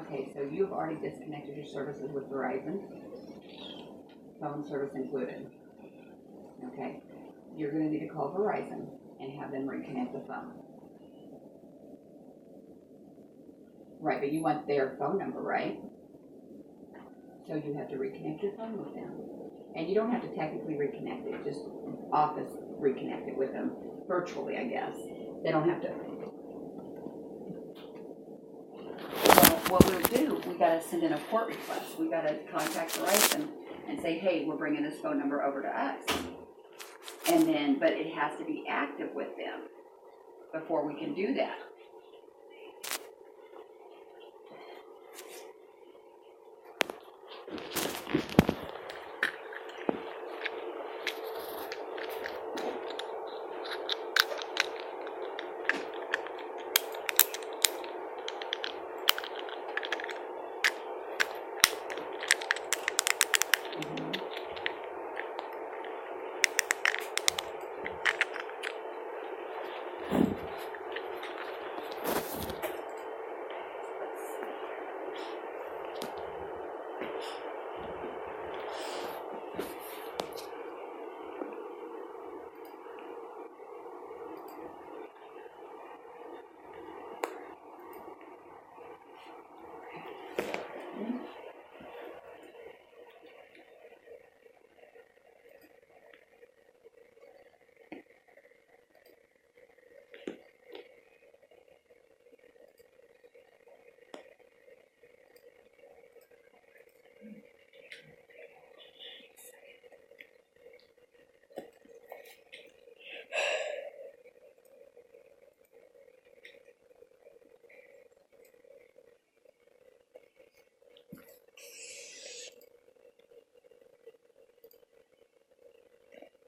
Okay, so you've already disconnected your services with Verizon, phone service included. Okay, you're going to need to call Verizon and have them reconnect the phone. Right, but you want their phone number, right? So you have to reconnect your phone with them. And you don't have to technically reconnect it, just office reconnect it with them virtually, I guess. They don't have to. Well, what we'll do, we got to send in a port request. We got to contact Verizon and say, hey, we're bringing this phone number over to us. And then, but it has to be active with them before we can do that.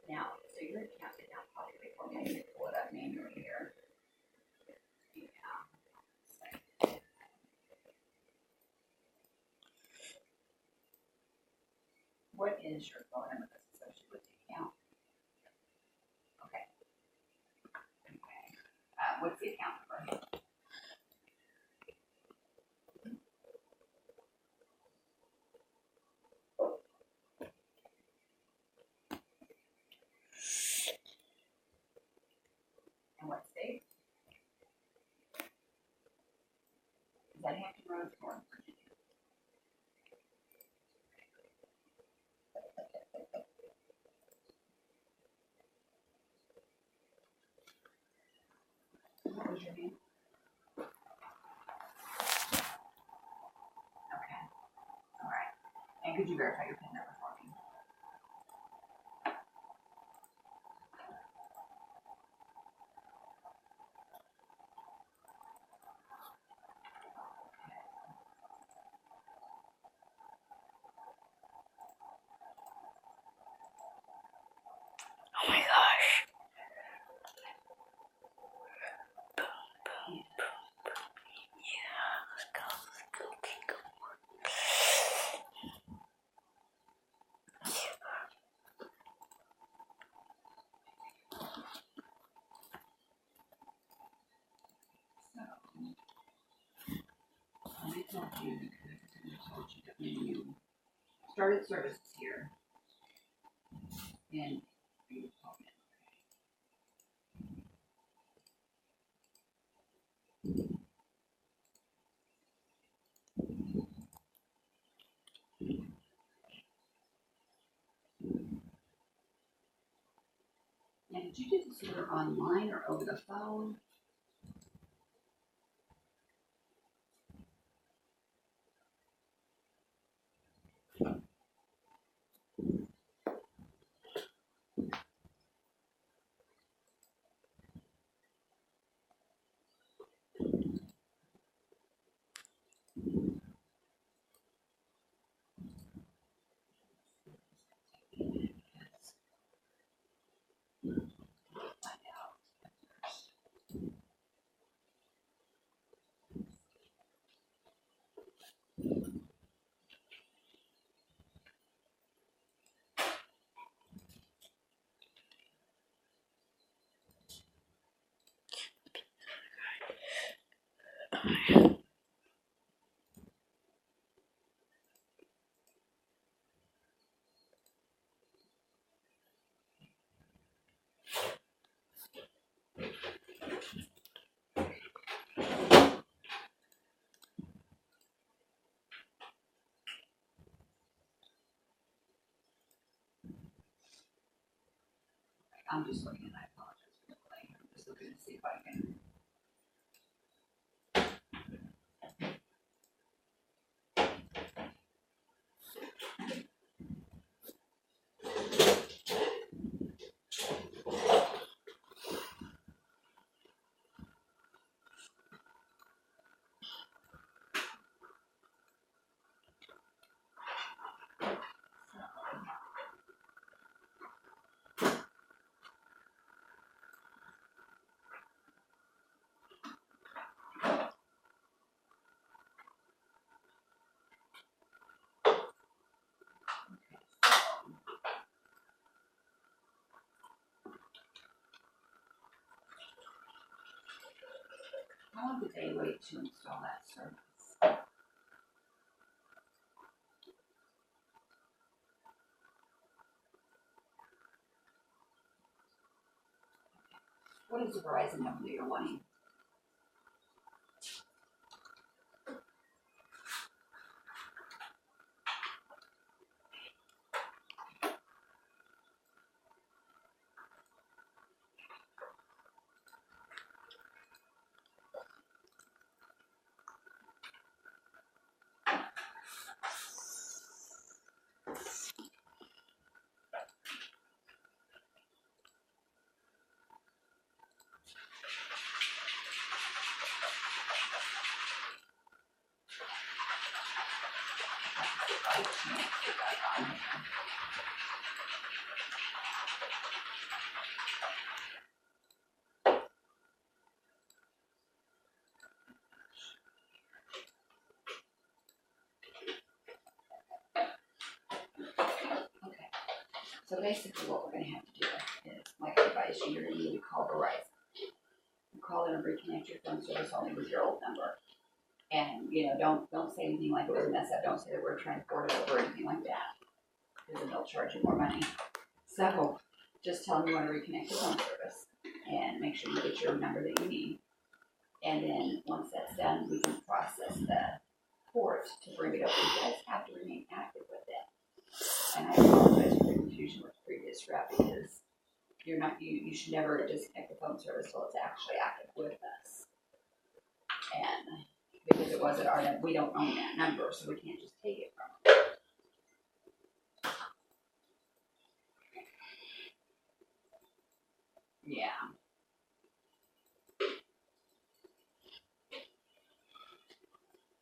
Now, so your account did not populate for me. I'm going to pull it up manually here. Yeah. What is your phone number that's associated with the account? Okay. Okay. What's the account number? And what state? Is that Hampton Roads or Virginia? What was your name? Okay. All right. And could you verify your PIN number for me? Oh my gosh. Yeah, let's go. Okay, go. I told you that when you started services here, and you called me. Now, did you do this either online or over the phone? I'm just looking and I apologize for the delay. I'm just looking to see if I can. How long did they wait to install that service? What is the Verizon number that you're wanting? So basically what we're gonna have to do is, like I advised you, you're gonna need to call Verizon. You call in and reconnect your phone service only with your old number. And, don't say anything like it was a mess up, don't say that we're transported over or anything like that. Because then they'll charge you more money. So, just tell them you wanna reconnect your phone service and make sure you get your number that you need. And then, once that's done, we can process the port to bring it over. You guys have to remain active with it. And I apologize for the confusion with the previous rep because you should never disconnect the phone service till it's actually active with us. And because it wasn't our number, we don't own that number, so we can't just take it from them. Yeah.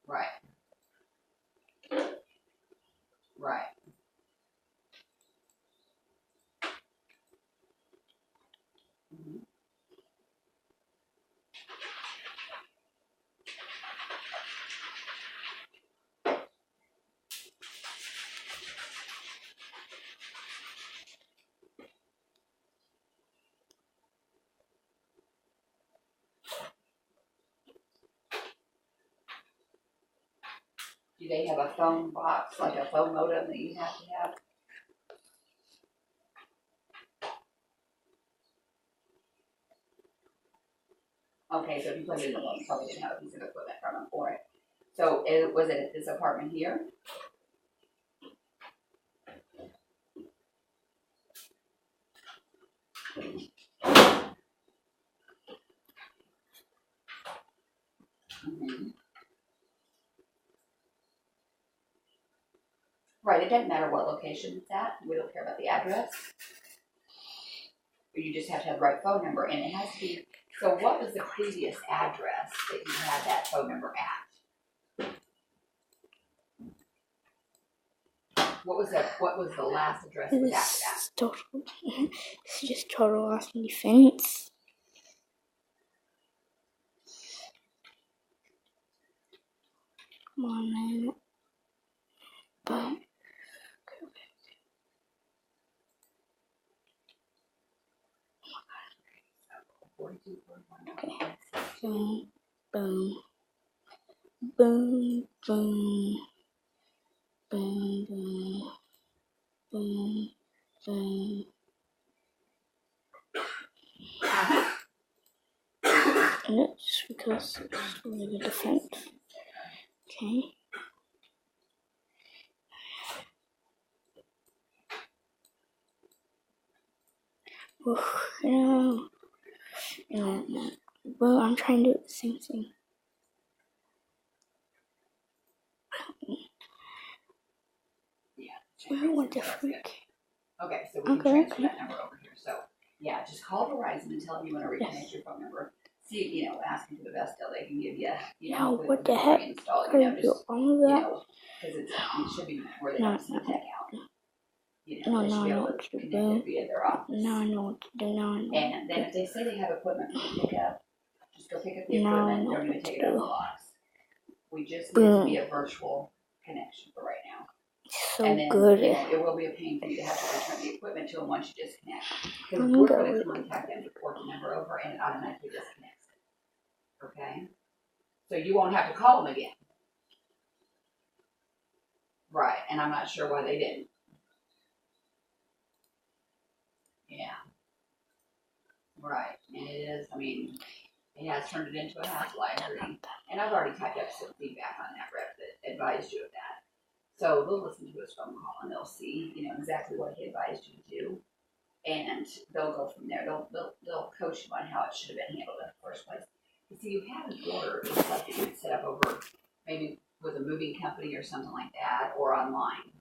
Right. Right. Mm-hmm. Do they have a phone box, like a phone modem that you have to have? Okay, so if you put it in the phone, you probably didn't have a piece of equipment from them for it. So was it at this apartment here? Mm-hmm. Right, it doesn't matter what location it's at. We don't care about the address. You just have to have the right phone number, and it has to be. So, what was the previous address that you had that phone number at? What was the last address that was after that? Total. It's just total loss and defense. Come on, man. Boom. Okay. Boom. Boom. Boom. Boom. Boom. Boom. Boom. Boom. And it's because it's really different. Okay. No. No. Well, I'm trying to do the same thing. Yeah. What the freak? Okay, so we can transfer that number over here. So, yeah, just call Verizon and tell them you want to reconnect your phone number. See, ask them for the best deal they can give you. No, what the heck? Install, Are you on that? because it should be where they No, have some tech out. no, They no, should be able no, to connect it via their office. No, I know what to do. No, I know. And then if they say they have equipment for you to pick up, just go pick up the No, equipment and I know don't even what take to it out of do. the box. We just need to be a virtual connection for right now. So and then, good. It will be a pain for you to have to return the equipment to them once you disconnect. Because I'm we're gonna going to contact them to port the number over and it automatically disconnects it. Okay? So you won't have to call them again. Right, and I'm not sure why they didn't. Yeah. Right, and it is, it has turned it into a hassle, I agree. And I've already typed up some feedback on that rep that advised you of that. So they'll listen to his phone call and they'll see, exactly what he advised you to do. And they'll go from there. They'll coach you on how it should have been handled in the first place. You see, you have an order and stuff that you would set up over maybe with a moving company or something like that, or online.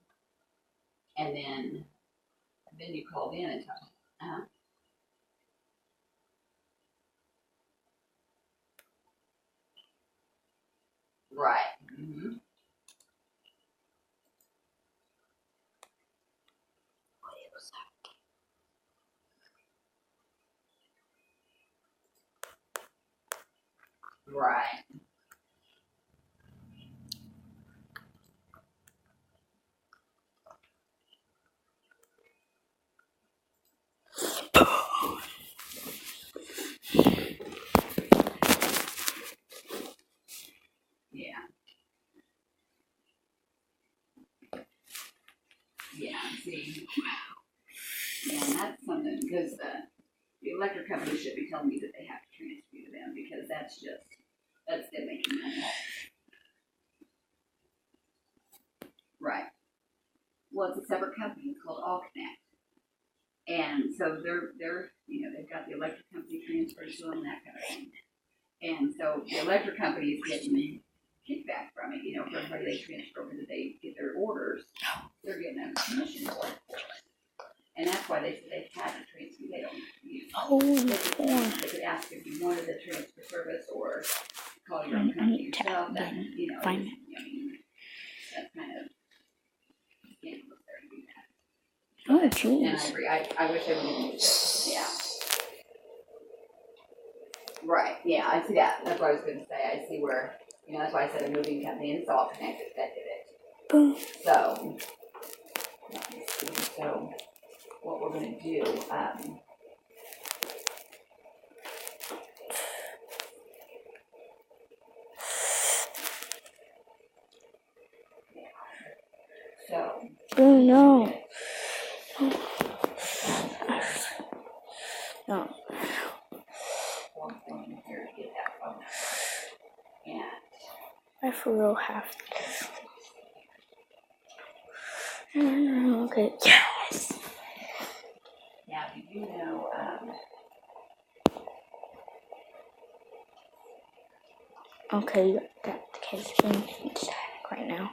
And then you called in and told them, right. Mm-hmm. Right. Yeah. Yeah. See. Yeah, and that's something because the electric company should be telling me that they have to transfer you to them because that's them making money. Right. Well, it's a separate company. It's called All Connect. And so they've got the electric company transfers to them, that kind of thing. And so the electric company is getting kickback from it, for everybody they transfer over that they get their orders, they're getting a commission for it. And that's why they said they had to transfer, they don't use. They could ask if you wanted the transfer service or call your own company yourself. That, that's kind of scandalous there to do that. Oh, jeez. And I agree. I wish they would have used it. Yeah. Right. Yeah, I see that. That's what I was going to say. I see where, that's why I said a moving company and it's all connected that did it. Boom. So, what we're going to do, Oh, no. No. I for real have to. Okay. Yes. Now, do you know, okay, that case being static right now.